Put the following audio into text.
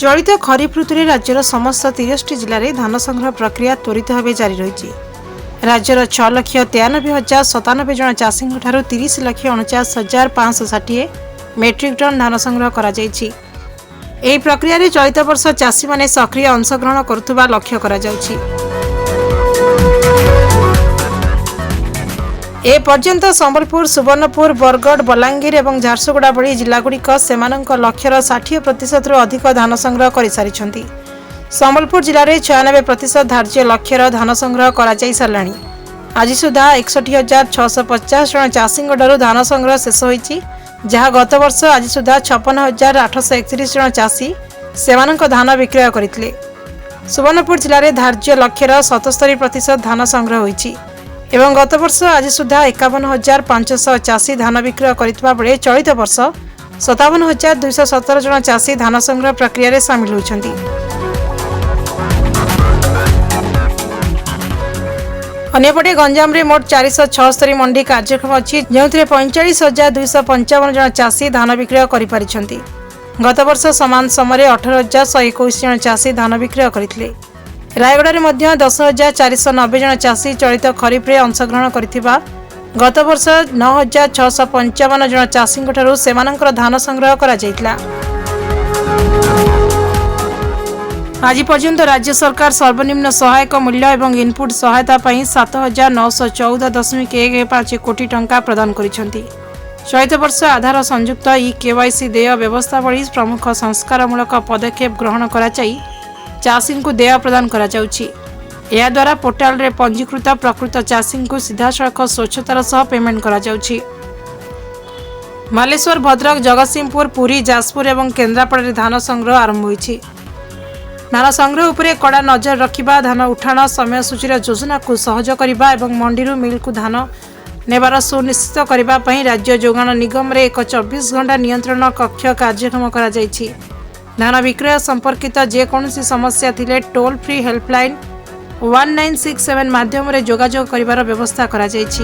चलित खरीफ ऋतु में राज्यर समस्त 63 जिले में धान संग्रह प्रक्रिया त्वरित भाव जारी रही। राज्यर 6,93,097 जन चाषी 30,49,560 मेट्रिक टन धान संग्रह करा जायछि। एही प्रक्रिया रे चलित वर्ष चाषी माने सक्रिय अंशग्रहण करुवा लक्ष्य करा जाउछि। ए पर्यंत संबलपुर, सुवर्णपुर, बरगढ़, बलांगीर और झारसुगुड़ा भली जिलागुड़िक सेमानक लक्ष्यर 60% रु अधिक धान संग्रह कर सारी। संबलपुर जिले में 96% धार्य लक्ष्यर धान संग्रह कर साराणी। आज सुधा 61,650 जन चाषी धान संग्रह शेष होईछि, जहाँ गत वर्ष आज सुधा 56,831 जन चाषी सेमानक धान विक्रय करथिले। सुवर्णपुर जिले में धार्य लक्ष्यर 77% धान संग्रह होईछि एवं गत वर्ष आज सुधा 51,500 चाषी धान विक्रय करथिबा बेले चलित वर्ष 57,217 जन चाषी धान संग्रह प्रक्रिया रे शामिल होइछन्ति। अन्यपटे गंजाम रे मोट 476 मंडी कार्यक्रम अछि, जेउथिरे 45,255 जन चाषी धान विक्रय करि परिछन्ति। गत वर्ष समान समय 18,121 जन चाषी धान विक्रय करथिले। रायगड़ा में 10,490 जन चाषी चलित खरीफ रे अंशग्रहण करथिबा गत वर्ष 9,655 जन चाषी सेमानकर धान संग्रह करा जायतिला। आज पर्यंत राज्य सरकार सर्वनिम्न सहायक मूल्य एवं इनपुट सहायता पई 7,914.15 कोटी टंका प्रदान करिसेंति। चलित वर्ष आधार संयुक्त ई-केवाईसी देय व्यवस्था भली प्रमुख संस्कारमूलक पदक्षेप ग्रहण करा जाई चाषी को देय प्रदान करा जाउछि। या द्वारा पोर्टाल रे पंजीकृत प्रकृत चाषी को सीधासलख स्वच्छतार सह पेमेंट करा जाउछि। बालेश्वर, भद्रक, जगतसिंहपुर, पुरी, जाजपुर एवं केन्द्रापड़ा रे धान संग्रह आरंभ होइछि। धान संग्रह उपरे कड़ा नजर रखिबा, धान उठाण समय सूचीर योजना को सहज करिबा एवं मंडी मिल को धान नेबार सुनिश्चित करिबा पई राज्य जोगाण निगम रे एक 24 घंटा नियंत्रण कक्ष कार्यक्रम करा जायछि। धान विक्रय संपर्कित जेकोसी समस्या थिले टोल फ्री हेल्पलाइन 1967 माध्यम रे जोगाजोग करिवार व्यवस्था करा जायछि।